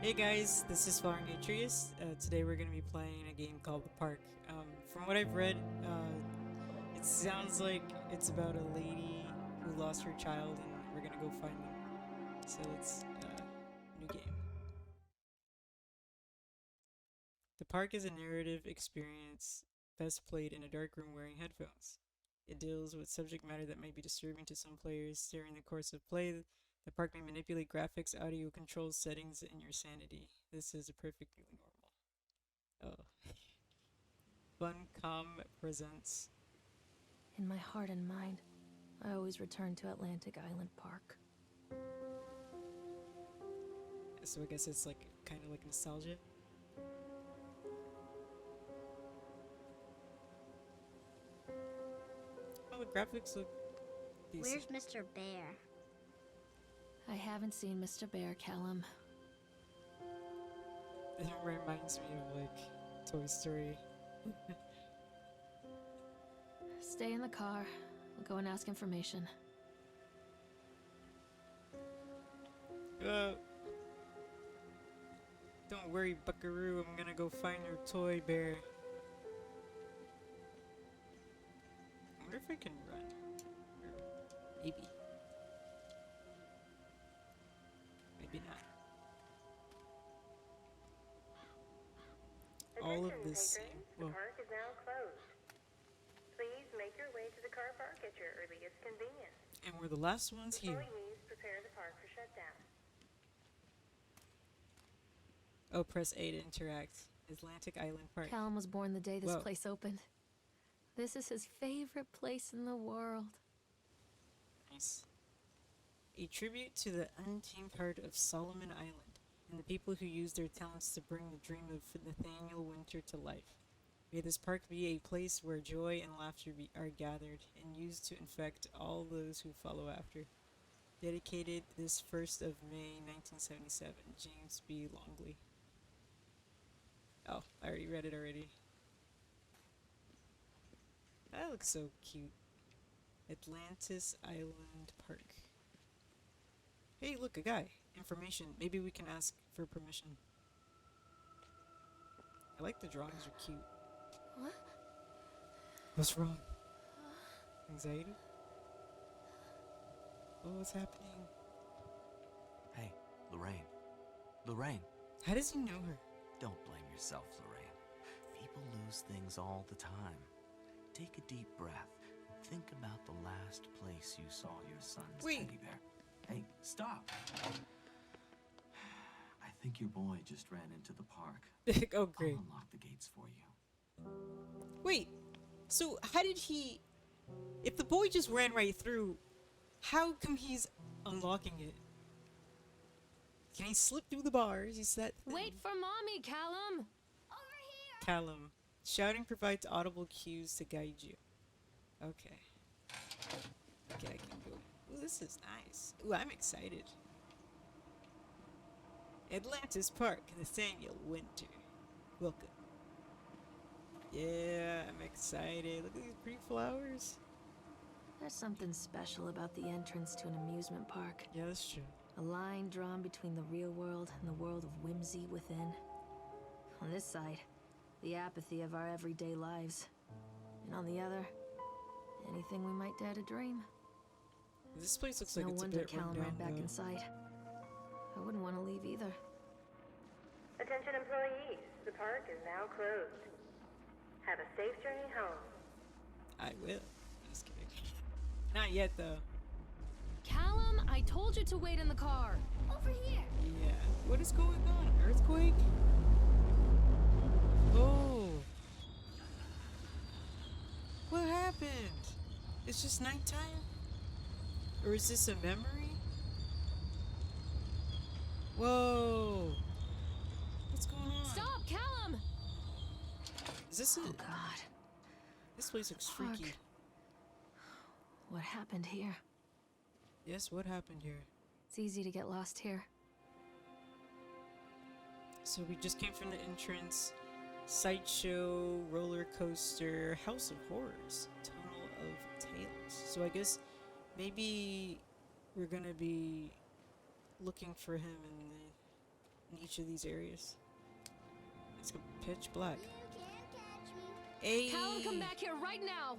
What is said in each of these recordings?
Hey guys, this is FloweringAtreus. Today we're going to be playing a game called The Park. From what I've read, it sounds like it's about a lady who lost her child and we're going to go find them. So let's, new game. The Park is a narrative experience best played in a dark room wearing headphones. It deals with subject matter that might be disturbing to some players. During the course of play, the park may manipulate graphics, audio controls, settings, and your sanity. This is perfectly normal. Oh. Funcom presents. In my heart and mind, I always return to Atlantic Island Park. So I guess it's like kind of like nostalgia. Oh, the graphics look decent. Where's Mr. Bear? I haven't seen Mr. Bear, Callum. It reminds me of like Toy Story. Stay in the car. We'll go and ask information. Don't worry, Buckaroo. I'm gonna go find your toy bear. I wonder if I can run. Or maybe. Maybe not. All of this. The park is now closed. Please make your way to the car park at your earliest convenience. And we're the last ones here. Employees prepare the park for shutdown. Oh, press A to interact. Atlantic Island Park. Callum was born the day this Whoa. place opened. This is his favorite place in the world. Nice. A tribute to the untamed heart of Solomon Island and the people who used their talents to bring the dream of Nathaniel Winter to life. May this park be a place where joy and laughter are gathered and used to infect all those who follow after. Dedicated this 1st of May 1977, James B. Longley. Oh, I already read it already. That looks so cute. Atlantis Island Park. Hey, look, a guy. Information. Maybe we can ask for permission. I like the drawings are cute. What? What's wrong? Anxiety? Oh, what's happening? Hey, Lorraine. Lorraine. How does he know her? Don't blame yourself, Lorraine. People lose things all the time. Take a deep breath and think about the last place you saw your son's teddy bear. Hey, stop! I think your boy just ran into the park. Oh, great. I'll unlock the gates for you. Wait, so how did he... If the boy just ran right through, how come he's unlocking it? Can he slip through the bars? He's that thin. Wait for mommy, Callum! Callum. Shouting provides audible cues to guide you. Okay. Okay, I can go. Ooh, this is nice. Ooh, I'm excited. Atlantis Park, Nathaniel Winter. Welcome. Yeah, I'm excited. Look at these pretty flowers. There's something special about the entrance to an amusement park. Yeah, that's true. A line drawn between the real world and the world of whimsy within. On this side, the apathy of our everyday lives. And on the other, anything we might dare to dream. This place looks like No it's a wonder bit Callum run ran down, back though. inside. I wouldn't want to leave either. Attention employees, the park is now closed. Have a safe journey home. I will. Just kidding. Not yet, though. Callum, I told you to wait in the car. Over here. Yeah. What is going on? Earthquake? Oh. What happened? It's just nighttime? Or is this a memory? Whoa. What's going on? Stop, Callum! Is this Oh it? God. This place looks Park. freaky. What happened here? Yes, what happened here? It's easy to get lost here. So we just came from the entrance. Sideshow, roller coaster, House of Horrors, Tunnel of Tales. So I guess maybe we're gonna be looking for him in the each of these areas. It's pitch black. Hey! Callum, come back here right now!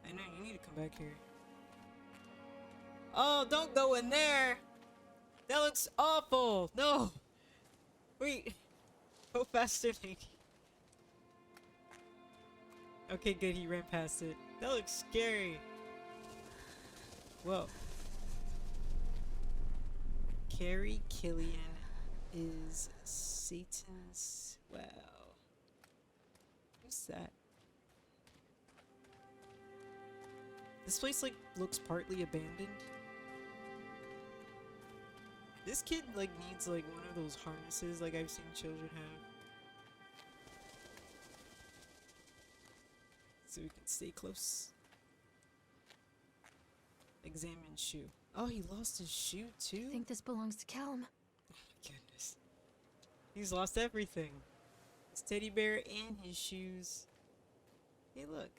I know, you need to come back here. Oh, don't go in there! That looks awful! No! Wait! Go faster, Nick. Okay, good, he ran past it. That looks scary. Whoa. Carrie Killian is Satan's... Wow. Who's that? This place, like, looks partly abandoned. This kid, like, needs, like, one of those harnesses like I've seen children have. So we can stay close. Examine shoe. Oh, he lost his shoe, too? I think this belongs to Callum. Oh my goodness. He's lost everything. His teddy bear and his shoes. Hey, look.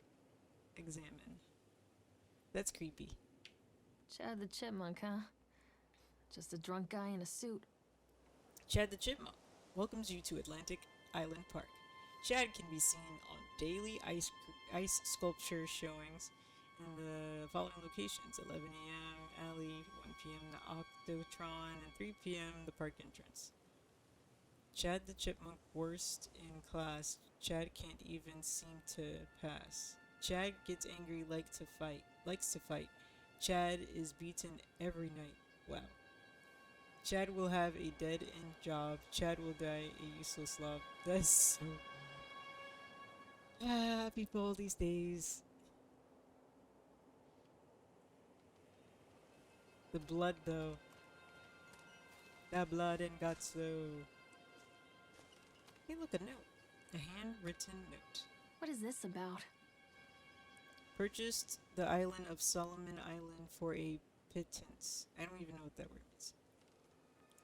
Examine. That's creepy. Chad the Chipmunk, huh? Just a drunk guy in a suit. Chad the Chipmunk welcomes you to Atlantic Island Park. Chad can be seen on daily ice sculpture showings in the following locations: 11 a.m. alley, 1 p.m. the Octotron, and 3 p.m. the park entrance. Chad the Chipmunk worst in class. Chad can't even seem to pass. Chad gets angry, likes to fight. Chad is beaten every night. Wow. Chad will have a dead-end job. Chad will die a useless love. That's so... people these days. The blood, though. That blood and guts, though. Hey, look, a note. A handwritten note. What is this about? Purchased the island of Solomon Island for a pittance. I don't even know what that word means.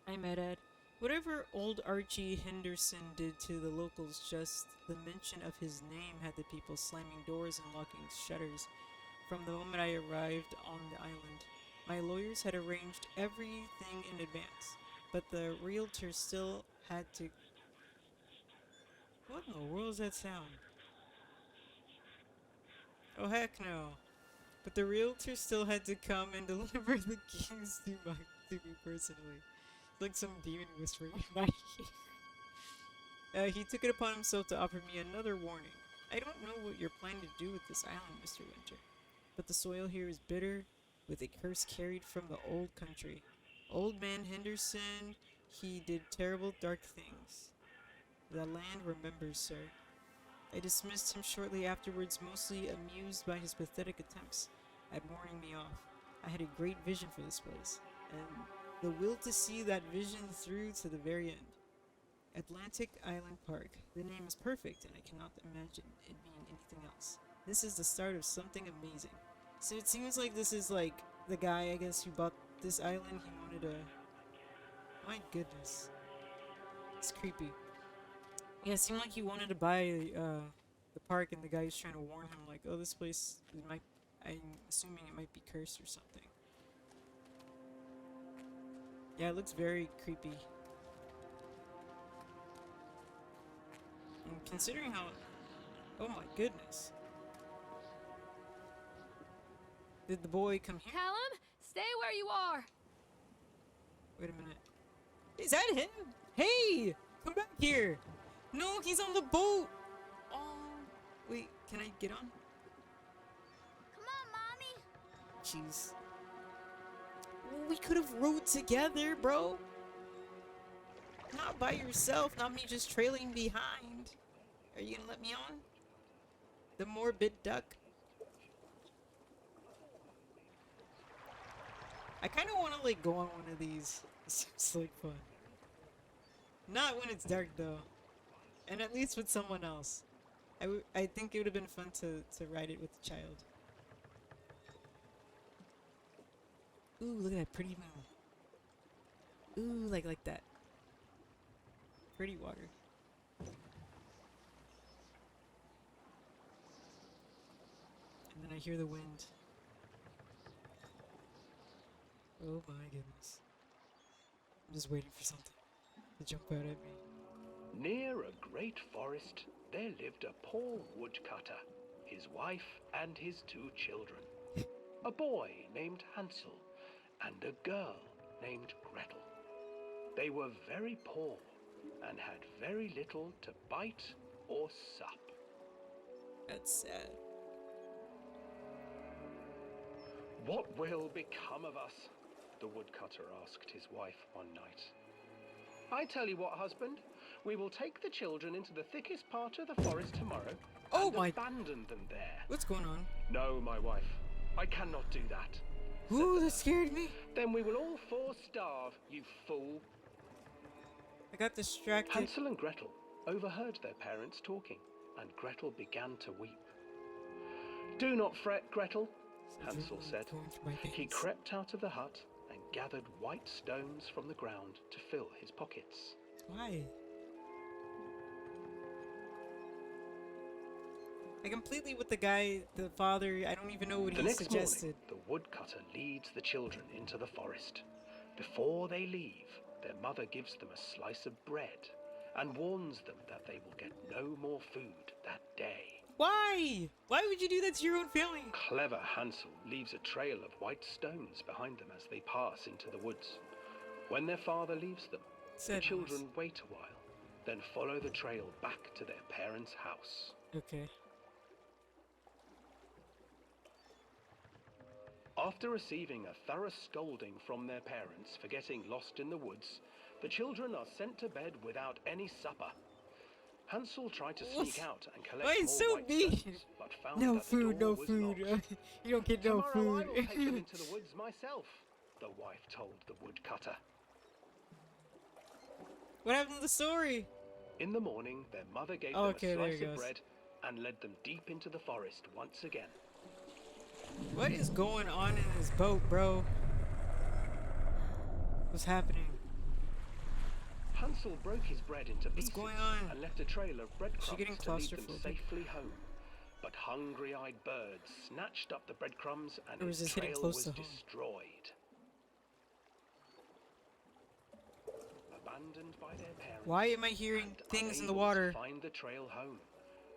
I'm Ed. Whatever old Archie Henderson did to the locals, just the mention of his name had the people slamming doors and locking shutters from the moment I arrived on the island. My lawyers had arranged everything in advance, but the realtor still had to... What in the world is that sound? Oh heck no. But the realtor still had to come and deliver the keys to me personally. Like some demon whispering in my ear. He took it upon himself to offer me another warning. I don't know what you're planning to do with this island, Mr. Winter, but the soil here is bitter, with a curse carried from the old country. Old man Henderson, he did terrible dark things. The land remembers, sir. I dismissed him shortly afterwards, mostly amused by his pathetic attempts at warning me off. I had a great vision for this place, and the will to see that vision through to the very end. Atlantic Island Park. The name is perfect, and I cannot imagine it being anything else. This is the start of something amazing. So it seems like this is like the guy, I guess, who bought this island. He wanted to... My goodness. It's creepy. Yeah, it seemed like he wanted to buy the park, and the guy was trying to warn him, like, oh, this place might... I'm assuming it might be cursed or something. Yeah, it looks very creepy. And considering how... Oh my goodness. Did the boy come here? Callum, stay where you are! Wait a minute. Is that him? Hey! Come back here! No, he's on the boat! Oh, wait, can I get on? Come on, Mommy. Jeez. Well, we could have rode together, bro. Not by yourself, not me just trailing behind. Are you gonna let me on? The morbid duck. I kind of want to like go on one of these. It seems like fun. Not when it's dark though, and at least with someone else. I think it would have been fun to ride it with a child. Ooh, look at that pretty moon. Ooh, like that. Pretty water. And then I hear the wind. Oh my goodness. I'm just waiting for something. to jump out at me. Near a great forest, there lived a poor woodcutter, his wife and his 2 children. A boy named Hansel and a girl named Gretel. They were very poor and had very little to bite or sup. That's sad. What will become of us? The woodcutter asked his wife one night. I tell you what, husband, we will take the children into the thickest part of the forest tomorrow and abandon them there. What's going on? No, my wife, I cannot do that. Ooh, that scared me. Then we will all 4 starve, you fool. I got distracted. Hansel and Gretel overheard their parents talking, and Gretel began to weep. Do not fret, Gretel, Hansel said. He crept out of the hut and gathered white stones from the ground to fill his pockets. Why? I completely with the guy, the father, I don't even know what he suggested. The next morning, the woodcutter leads the children into the forest. Before they leave, their mother gives them a slice of bread and warns them that they will get no more food that day. Why? Why would you do that to your own family? Clever Hansel leaves a trail of white stones behind them as they pass into the woods. When their father leaves them, the children wait a while, then follow the trail back to their parents' house. Okay. After receiving a thorough scolding from their parents for getting lost in the woods, the children are sent to bed without any supper. Hansel tried to sneak out and collect more white stones, but found no that food, the door no was food. locked. You don't get no Tomorrow food. I will take them into the woods myself, the wife told the woodcutter. What happened to the story? In the morning, their mother gave them a slice of bread and led them deep into the forest once again. What is going on in this boat, bro? What's happening? Hansel broke his bread into pieces and left a trail of breadcrumbs to lead them safely home. But hungry-eyed birds snatched up the breadcrumbs and his trail was destroyed. Abandoned by their parents. Why am I hearing things in the water? To find the trail home,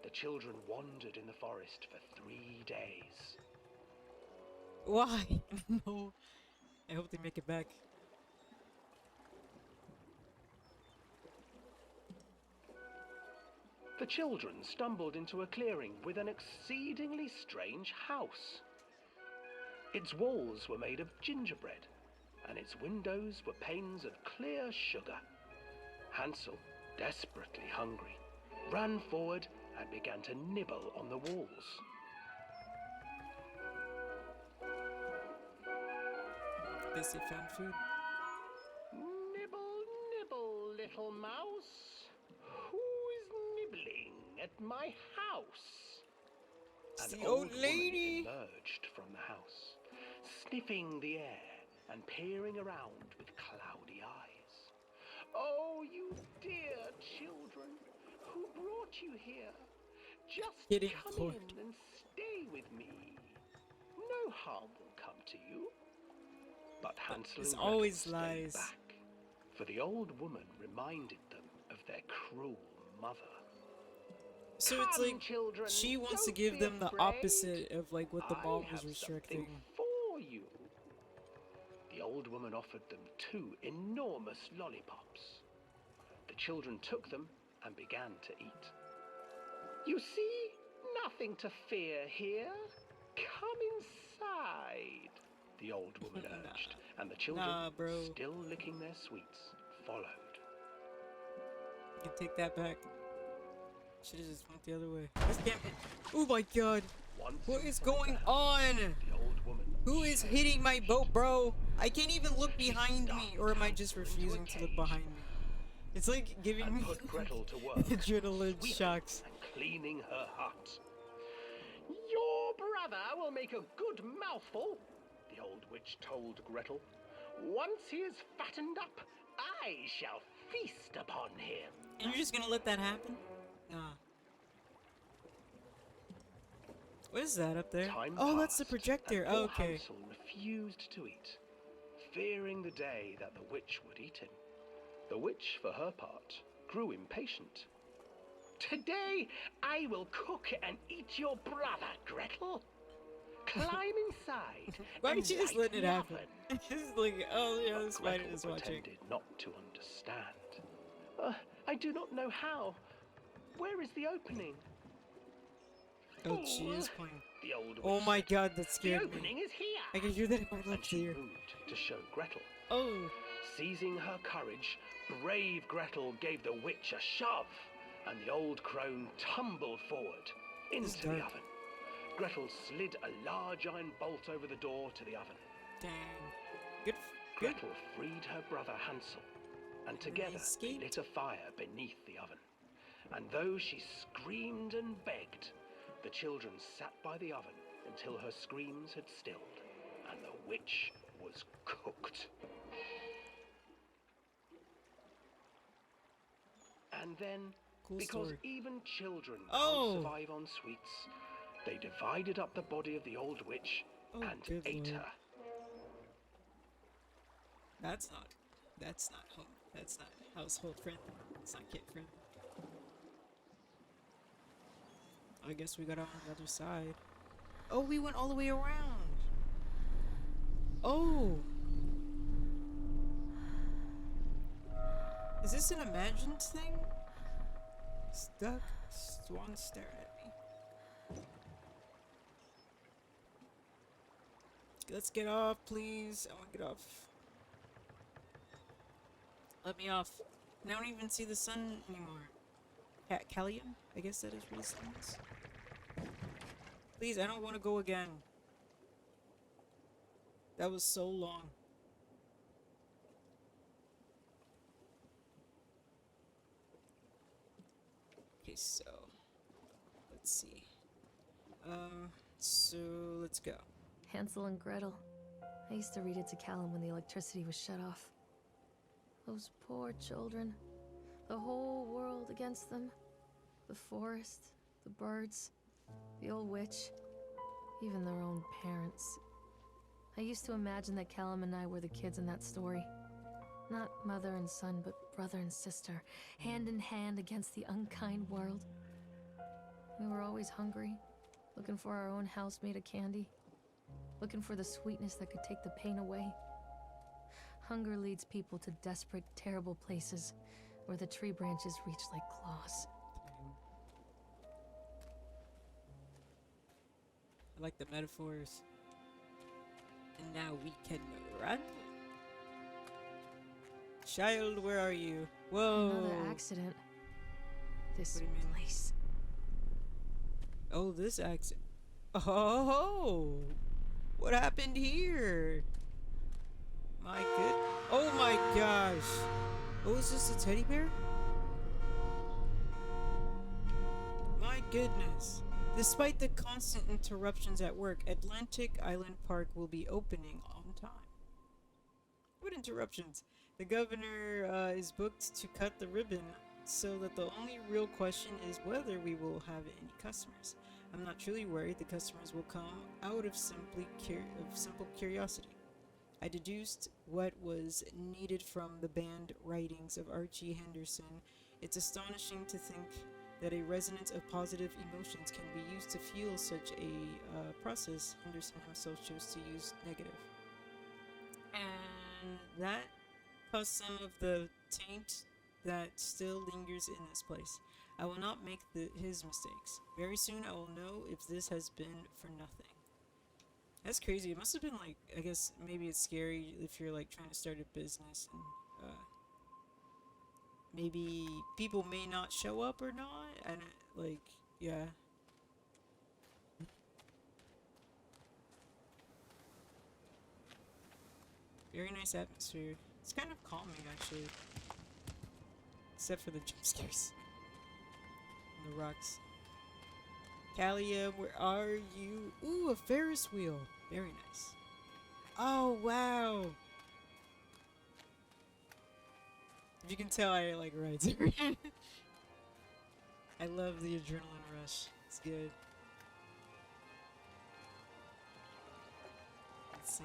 the children wandered in the forest for 3 days. Why? No. I hope they make it back. The children stumbled into a clearing with an exceedingly strange house. Its walls were made of gingerbread, and its windows were panes of clear sugar. Hansel, desperately hungry, ran forward and began to nibble on the walls. Guess they found food. Nibble, nibble, little mouse. Who is nibbling at my house? It's An the old woman lady emerged from the house, sniffing the air and peering around with cloudy eyes. Oh, you dear children, who brought you here? Just come in and stay with me. No harm will come to you. But Hansel and Gretel stayed back, for the old woman reminded them of their cruel mother. So it's like she wants to give them the opposite of like what the mom was restricting. For you. The old woman offered them 2 enormous lollipops. The children took them and began to eat. You see, nothing to fear here. Come inside, the old woman urged, and the children, still licking their sweets, followed. You can take that back. Should've just went the other way. Oh my god! What is going on? Who is hitting my boat, bro? I can't even look behind me, or am I just refusing to look behind me? It's like giving me adrenaline shocks. Cleaning her hut. Your brother will make a good mouthful, the old witch told Gretel. Once he is fattened up, I shall feast upon him. And you're just gonna let that happen? Nah. What is that up there? Oh, that's the projector. Oh, okay. Hansel refused to eat, fearing the day that the witch would eat him. The witch, for her part, grew impatient. Today I will cook and eat your brother, Gretel. Climb inside. Why and did you just light let it the happen? oven." Just like, oh yeah, But this spider Gretel is watching. pretended not to understand. I do not know how. Where is the opening? Oh, she "Fool," is playing. the old witch Oh my said. god, that The scared opening me. is here. I can hear that in my And left she ear. moved to show Gretel. Oh, Seizing her courage, brave Gretel gave the witch a shove, and the old crone tumbled forward This is into the dark. oven. Gretel slid a large iron bolt over the door to the oven. dang. Good. Good. Gretel freed her brother Hansel, and together they escaped. lit a fire beneath the oven. And though she screamed and begged, the children sat by the oven until her screams had stilled, and the witch was cooked. And then, Cool because story. even children Oh! can't survive on sweets, they divided up the body of the old witch Oh, and good ate lord. her. That's not home. That's not household friendly. It's not kid friendly. I guess we got on the other side. Oh, we went all the way around. Oh. Is this an imagined thing? Stuck. Swan staring at me. Let's get off, please. I want to get off. Let me off. And I don't even see the sun anymore. Callium? I guess that is what his name is. Please, I don't want to go again. That was so long. Okay, so let's see. So let's go. Hansel and Gretel. I used to read it to Callum when the electricity was shut off. Those poor children. The whole world against them. The forest, the birds, the old witch, even their own parents. I used to imagine that Callum and I were the kids in that story. Not mother and son, but brother and sister, hand in hand against the unkind world. We were always hungry, looking for our own house made of candy, looking for the sweetness that could take the pain away. Hunger leads people to desperate, terrible places where the tree branches reach like claws. I like the metaphors. And now we can run. Child, where are you? Whoa. Another accident. This What do you mean? place. Oh, this accident. Oh, what happened here? My good. Oh my gosh. Oh, is this a teddy bear? My goodness. Despite the constant interruptions at work, Atlantic Island Park will be opening on time. What interruptions? The governor is booked to cut the ribbon, so that the only real question is whether we will have any customers. I'm not truly worried the customers will come out of simple curiosity. I deduced what was needed from the banned writings of Archie Henderson. It's astonishing to think that a resonance of positive emotions can be used to fuel such a process. Henderson himself chose to use negative. And that caused some of the taint that still lingers in this place. I will not make his mistakes. Very soon I will know if this has been for nothing. That's crazy. It must have been like, I guess maybe it's scary if you're like trying to start a business and maybe people may not show up or not, and like, yeah. Very nice atmosphere. It's kind of calming actually, except for the jump scares and the rocks. Callium, where are you? Ooh, a Ferris wheel. Very nice. Oh wow. If you can tell, I like rides. I love the adrenaline rush. It's good. Let's see.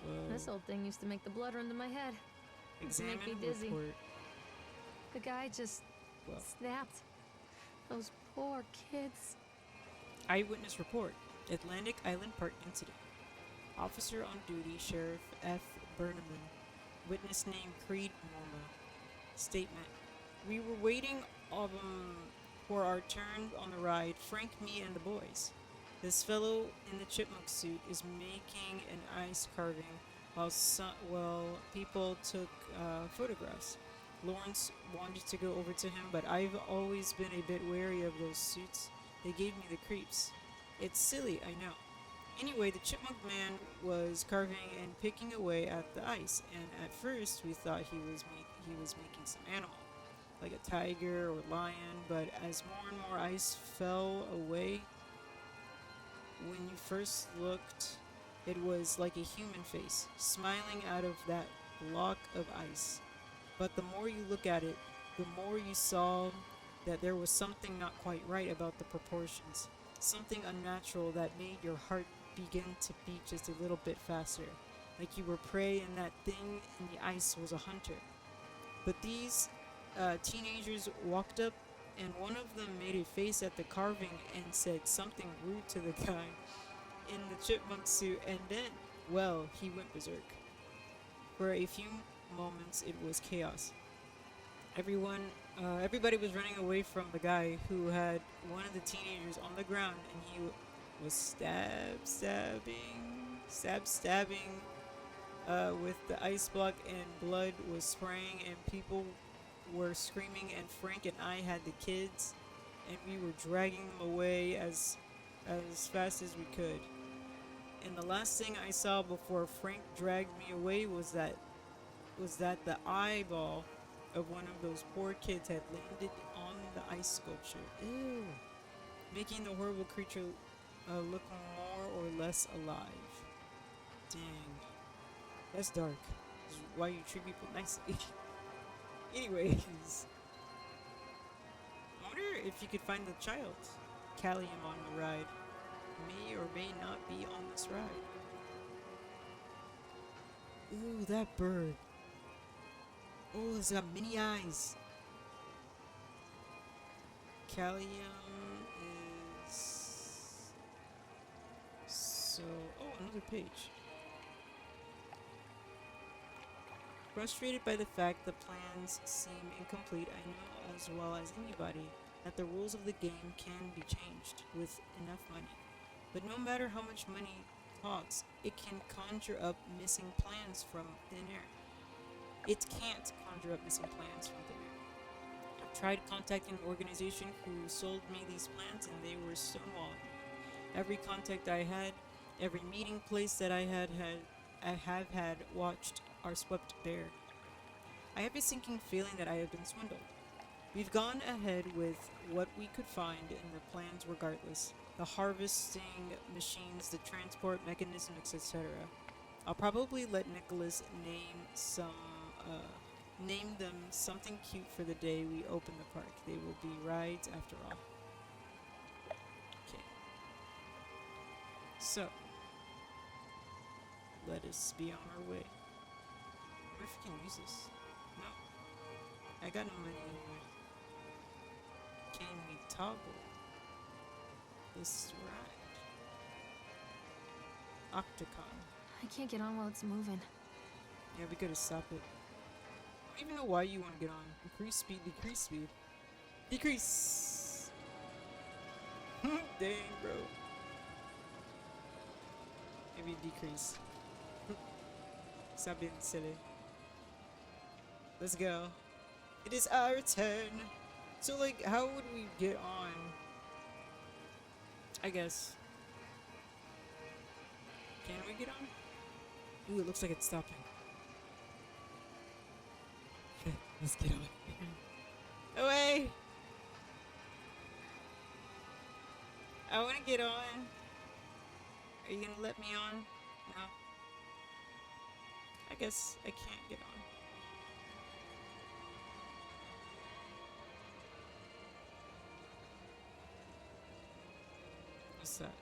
Whoa. This old thing used to make the blood run to my head. Used to Examine make me dizzy. report. The guy just Whoa. snapped. Those poor kids. Eyewitness report. Atlantic Island Park incident. Officer on duty, Sheriff F. Berneman. Witness name Creed Morma. Statement. We were waiting for our turn on the ride, Frank, me, and the boys. This fellow in the chipmunk suit is making an ice carving while people took photographs. Lawrence wanted to go over to him, but I've always been a bit wary of those suits. They gave me the creeps. It's silly, I know. Anyway, the chipmunk man was carving and picking away at the ice, and at first we thought he was making some animal, like a tiger or lion, but as more and more ice fell away, when you first looked, it was like a human face, smiling out of that block of ice. But the more you look at it, the more you saw that there was something not quite right about the proportions, something unnatural that made your heart begin to beat just a little bit faster, like you were prey and that thing in the ice was a hunter. But these teenagers walked up, and one of them made a face at the carving and said something rude to the guy in the chipmunk suit, and then, well, he went berserk. For a few moments, it was chaos. Everybody was running away from the guy who had one of the teenagers on the ground, and he was stabbing with the ice block, and blood was spraying, and people were screaming, and Frank and I had the kids, and we were dragging them away as fast as we could. And the last thing I saw before Frank dragged me away was that the eyeball of one of those poor kids had landed on the ice sculpture. Ew. Making the horrible creature look more or less alive. Dang. That's dark. This is why you treat people nicely. Anyways. I wonder if you could find the child. Callium on the ride. May or may not be on this ride. Ooh, that bird. Oh, it's got many eyes. Callium is... So... Oh, another page. Frustrated by the fact the plans seem incomplete, I know as well as anybody that the rules of the game can be changed with enough money. But no matter how much money costs, it can conjure up missing plans from thin air. It can't conjure up missing plans from thin air. I've tried contacting an organization who sold me these plans, and they were stonewalling me. Every contact I had, every meeting place that I have had watched are swept bare. I have a sinking feeling that I have been swindled. We've gone ahead with what we could find in the plans regardless. The harvesting machines, the transport mechanisms, etc. I'll probably let Nicholas name them something cute for the day we open the park. They will be rides after all. Okay. So, let us be on our way. I wonder if we can use this. No. I got no money anyway. Can we toggle this ride? Octocon. I can't get on while it's moving. Yeah, we gotta stop it. I don't even know why you want to get on. Increase speed, decrease speed. Decrease! Dang, bro. Maybe decrease. Stop being silly. Let's go. It is our turn. So, like, how would we get on? I guess. Can we get on? Ooh, it looks like it's stopping. Let's get on. Away! I want to get on. Are you gonna let me on? No. I guess I can't get on. What's that?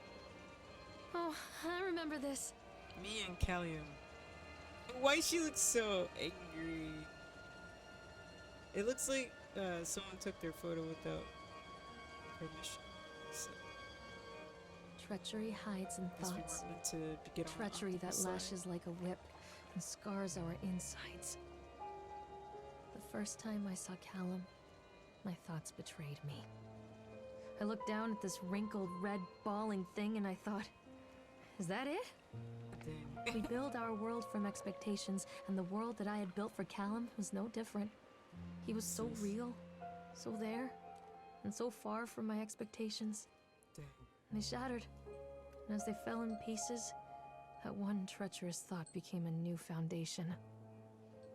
Oh, I remember this. Me and Callium. Why she looks so angry? It looks like someone took their photo without permission. So, Treachery hides in guess we thoughts. weren't meant to get on the Treachery that opposite side. lashes like a whip and scars our insides. The first time I saw Callum, my thoughts betrayed me. I looked down at this wrinkled, red, bawling thing and I thought, is that it? Dang. We build our world from expectations, and the world that I had built for Callum was no different. He was so real, so there, and so far from my expectations. Dang. They shattered, and as they fell in pieces, that one treacherous thought became a new foundation.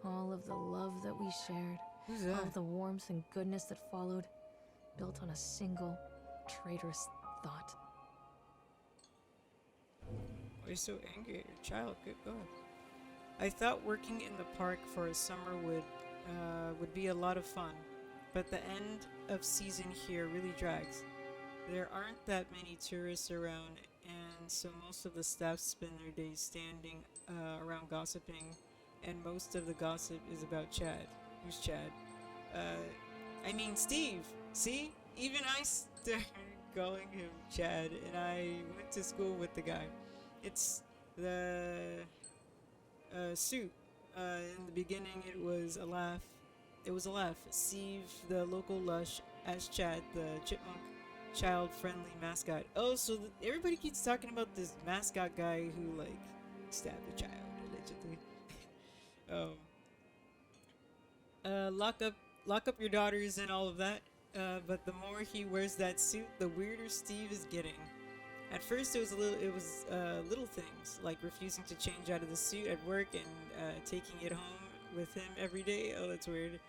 All of the love that we shared, Who's all that? of the warmth and goodness that followed, built on a single, traitorous thought. Why are you so angry at your child? Good God. I thought working in the park for a summer would be a lot of fun, but the end of season here really drags. There aren't that many tourists around, and so most of the staff spend their days standing around gossiping, and most of the gossip is about Chad. Who's Chad? I mean Steve. See? Even I started calling him Chad, and I went to school with the guy. It's the suit. In the beginning, it was a laugh. It was a laugh. Steve, the local lush, as Chad, the chipmunk, child-friendly mascot. Oh, so everybody keeps talking about this mascot guy who like stabbed a child allegedly. Lock up your daughters and all of that. But the more he wears that suit, the weirder Steve is getting. At first, it was little things like refusing to change out of the suit at work and taking it home with him every day. Oh, that's weird.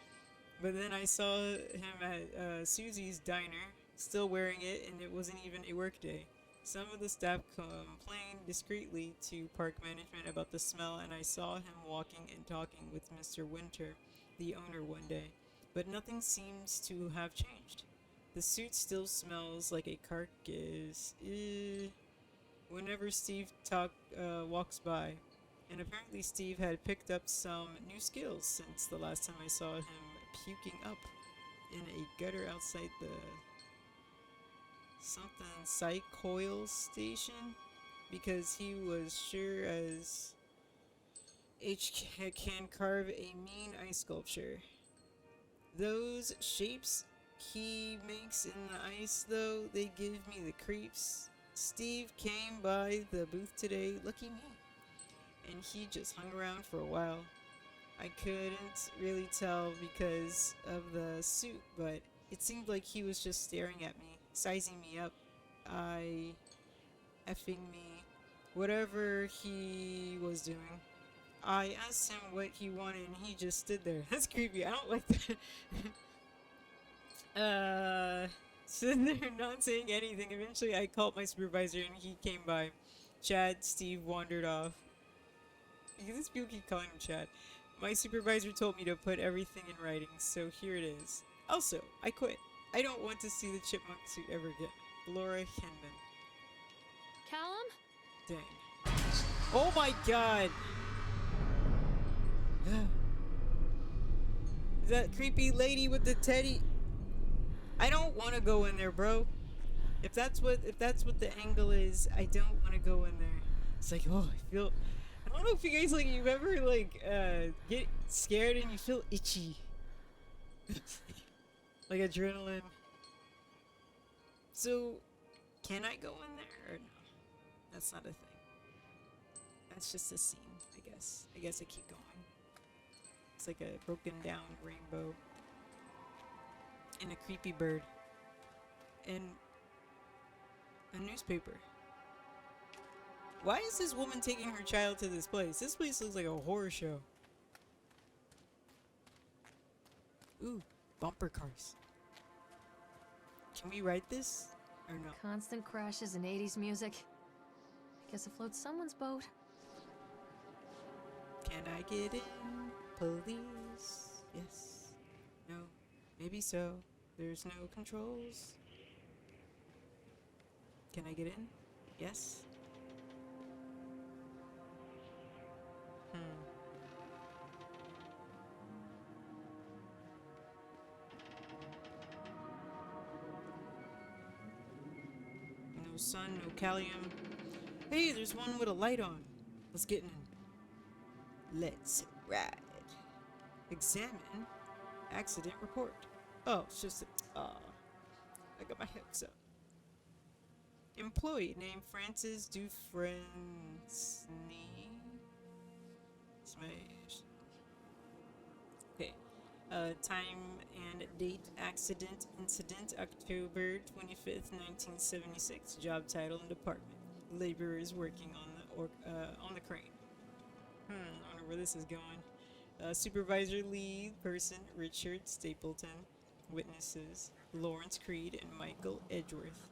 But then I saw him at Susie's diner, still wearing it, and it wasn't even a work day. Some of the staff complained discreetly to park management about the smell, and I saw him walking and talking with Mr. Winter, the owner, one day. But nothing seems to have changed. The suit still smells like a carcass whenever Steve walks by. And apparently Steve had picked up some new skills since the last time I saw him puking up in a gutter outside the something Psychoil station, because he was sure as H can carve a mean ice sculpture. Those shapes he makes in the ice, though, they give me the creeps. Steve came by the booth today, lucky me, and he just hung around for a while. I couldn't really tell because of the suit, but it seemed like he was just staring at me, sizing me up. Effing me, whatever he was doing. I asked him what he wanted and he just stood there. That's creepy. I don't like that. Sitting there not saying anything. Eventually I called my supervisor and he came by. Chad, Steve wandered off. These people keep calling him Chad. My supervisor told me to put everything in writing, so here it is. Also, I quit. I don't want to see the chipmunk suit ever again. Laura Henman. Callum? Dang. Oh my god! Is that creepy lady with the teddy? I don't want to go in there, bro. If that's what the angle is, I don't want to go in there. It's like, oh, I don't know if you guys you've ever get scared and you feel itchy. Like adrenaline. So, can I go in there or no? That's not a thing. That's just a scene, I guess. I guess I keep going. It's like a broken down rainbow. And a creepy bird. And a newspaper. Why is this woman taking her child to this place? This place looks like a horror show. Ooh, bumper cars. Can we ride this? Or no? Constant crashes and 80s music. Guess it floats someone's boat. Can I get in? Police? Yes. No. Maybe so. There's no controls. Can I get in? Yes. no sun, no calcium. Hey, there's one with a light on. Let's get in. Let's ride. Examine accident report. Oh, it's just I got my hopes up. Employee named Francis Dufresne. Smash. Okay. Time and date accident incident October 25th, 1976. Job title and department. Laborers working on the crane. I wonder where this is going. Supervisor lead person Richard Stapleton. Witnesses Lawrence Creed and Michael Edgeworth.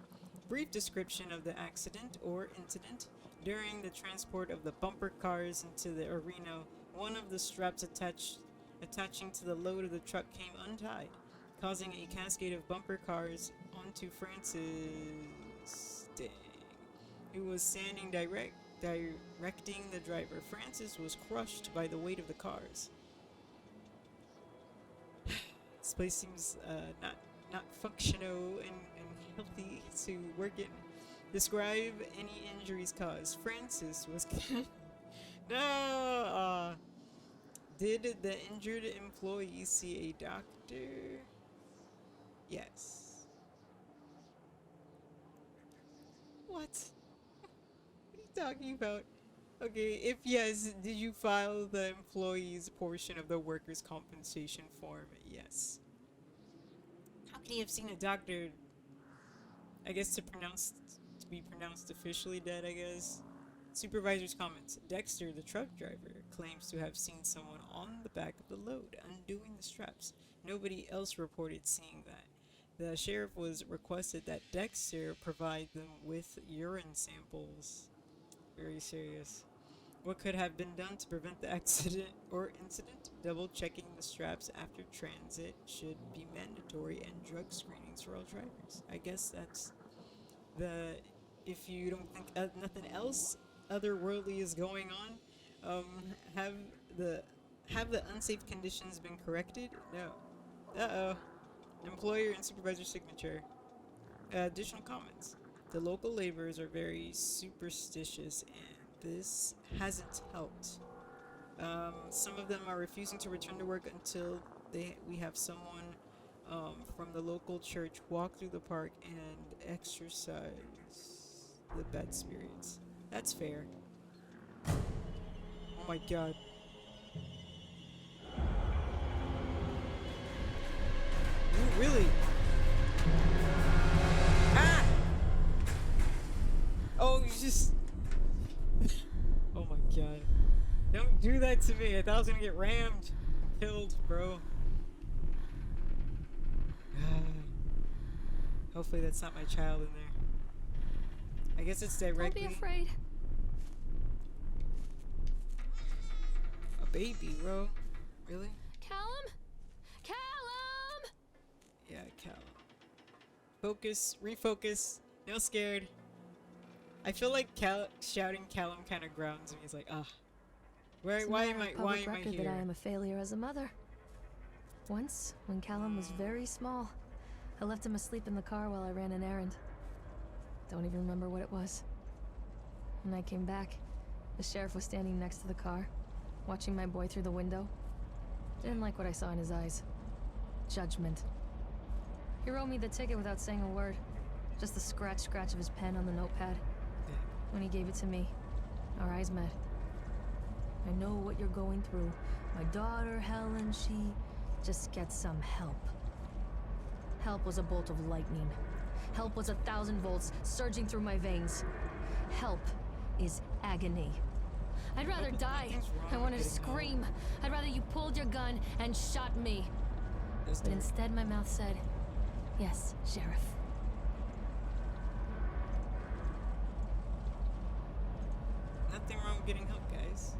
Brief description of the accident or incident. During the transport of the bumper cars into the arena, one of the straps attaching to the load of the truck came untied, causing a cascade of bumper cars onto Francis, who was standing directing the driver. Francis was crushed by the weight of the cars. This place seems not functional and healthy to work in. Describe any injuries caused. Francis was no. Did the injured employee see a doctor? Yes. What? What are you talking about? Okay, if yes, did you file the employee's portion of the workers' compensation form? Yes. How can he have seen a doctor? I guess to be pronounced officially dead, I guess. Supervisor's comments. Dexter, the truck driver, claims to have seen someone on the back of the load, undoing the straps. Nobody else reported seeing that. The sheriff was requested that Dexter provide them with urine samples. Very serious. What could have been done to prevent the accident or incident? Double checking the straps after transit should be mandatory, and drug screenings for all drivers. I guess that's the, if you don't think nothing else otherworldly is going on, have the unsafe conditions been corrected? No. Employer and supervisor signature. Additional comments. The local laborers are very superstitious, and this hasn't helped. Some of them are refusing to return to work until we have someone from the local church walk through the park and exorcise the bad spirits. That's fair. Oh my god. Ooh, really? Ah! Oh, you just... Oh my god. Don't do that to me. I thought I was gonna get rammed. Killed, bro. Hopefully that's not my child in there. I guess it's directly... Don't be afraid. A baby, bro. Really? Callum? Callum! Yeah, Callum. Focus. Refocus. No scared. I feel like shouting Callum kind of grounds me. He's like, why am I here? That I am a failure as a mother. Once, when Callum was very small, I left him asleep in the car while I ran an errand. Don't even remember what it was. When I came back, the sheriff was standing next to the car, watching my boy through the window. Didn't like what I saw in his eyes. Judgment. He wrote me the ticket without saying a word. Just the scratch of his pen on the notepad. When he gave it to me, our eyes met. I know what you're going through. My daughter, Helen, she just gets some help. Help was a bolt of lightning. Help was 1,000 volts surging through my veins. Help is agony. I'd rather die. I wanted to scream. I'd rather you pulled your gun and shot me. But instead my mouth said, yes, Sheriff. Nothing wrong with getting help, guys.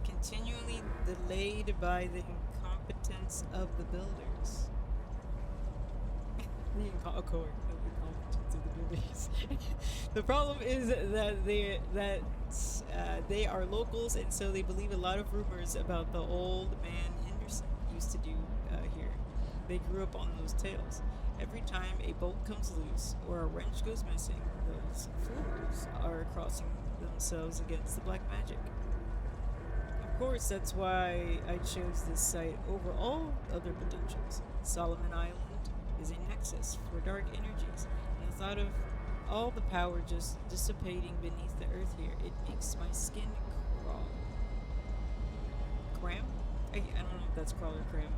Continually delayed by the incompetence of the builders. The incompetence of the builders. The problem is that they are locals, and so they believe a lot of rumors about the old man Henderson used to do here. They grew up on those tales. Every time a bolt comes loose or a wrench goes missing, those fools are crossing themselves against the black magic. Of course, that's why I chose this site over all other potentials. Solomon Island is a nexus for dark energies, and the thought of all the power just dissipating beneath the earth here, it makes my skin crawl. Cram? I don't know if that's crawl or cram.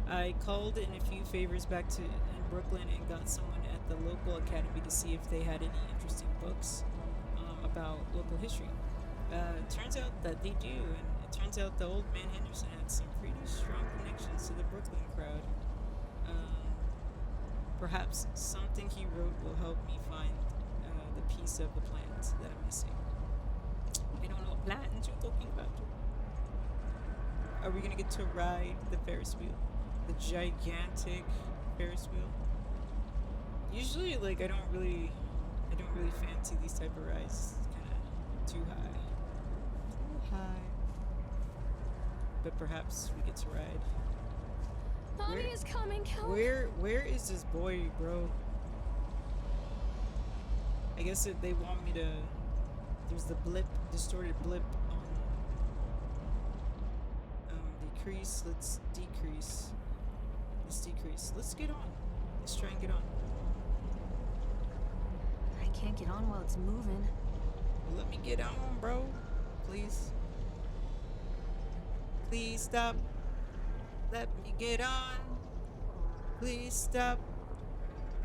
I called in a few favors back to in Brooklyn and got someone at the local academy to see if they had any interesting books about local history. Turns out that they do, and it turns out the old man Henderson had some pretty strong connections to the Brooklyn crowd. Perhaps something he wrote will help me find the piece of the plant that I'm missing. I don't know what plant you're talking about. Are we gonna get to ride the Ferris wheel? The gigantic Ferris wheel? Usually, like, I don't really fancy these type of rides. It's kind of too high. Too high. But perhaps we get to ride. Mommy is coming, Cal. Where is this boy, bro? I guess they want me to. There's the blip, distorted blip on decrease. Let's decrease. Let's decrease. Let's get on. Let's try and get on. I can't get on while it's moving. Let me get on, bro. Please. Please stop. Let me get on. Please stop.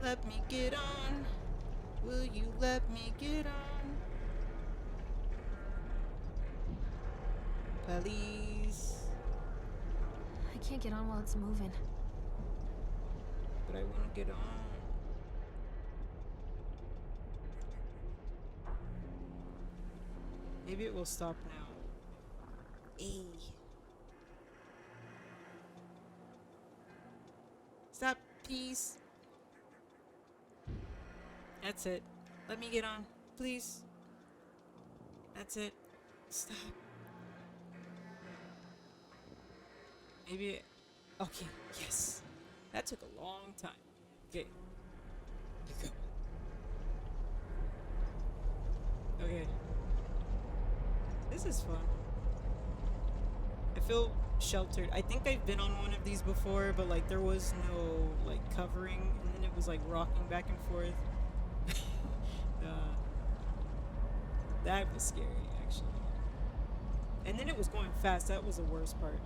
Let me get on. Will you let me get on? Please. I can't get on while it's moving. But I want to get on. Maybe it will stop now. Hey. Stop, please. That's it. Let me get on, please. That's it. Stop. Maybe. Okay, yes. That took a long time. Okay. You go. Okay. This is fun. I feel sheltered. I think I've been on one of these before, but like there was no like covering, and then it was like rocking back and forth. That was scary, actually. And then it was going fast. That was the worst part.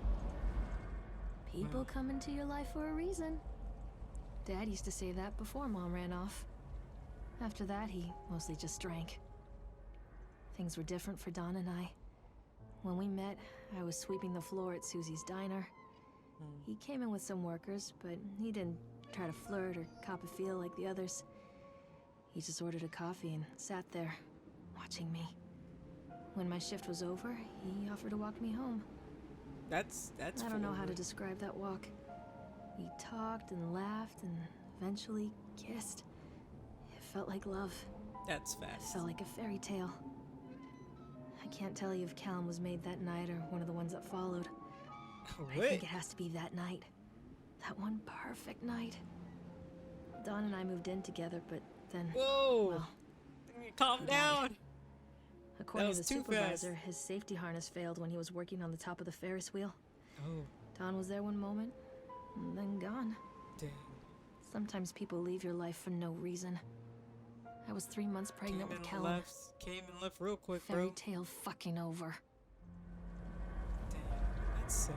People come into your life for a reason. Dad used to say that before Mom ran off. After that, he mostly just drank. Things were different for Don and I. When we met, I was sweeping the floor at Susie's diner. He came in with some workers, but he didn't try to flirt or cop a feel like the others. He just ordered a coffee and sat there, watching me. When my shift was over, he offered to walk me home. That's I don't know how to describe that walk. We talked and laughed and eventually kissed. It felt like love. That's It fast. felt like a fairy tale. I can't tell you if Callum was made that night or one of the ones that followed. I think it has to be that night. That one perfect night. Dawn and I moved in together, but then... Whoa! Well, Calm down! according to the was too supervisor, fast. his safety harness failed when he was working on the top of the Ferris wheel. Oh, Dawn was there one moment, and then gone. dang. Sometimes people leave your life for no reason. I was 3 months pregnant with Callum. Came and left real quick, Fairy bro. tale fucking over. Damn, that's sad.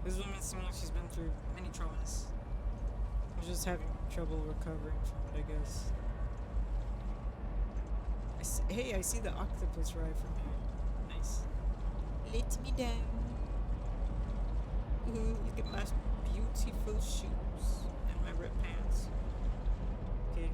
This woman seems like she's been through many traumas. I'm just having trouble recovering from it, I guess. Hey, I see the octopus ride from here. Nice. Let me down. Ooh, look at my beautiful shoes and my red pants. Okay.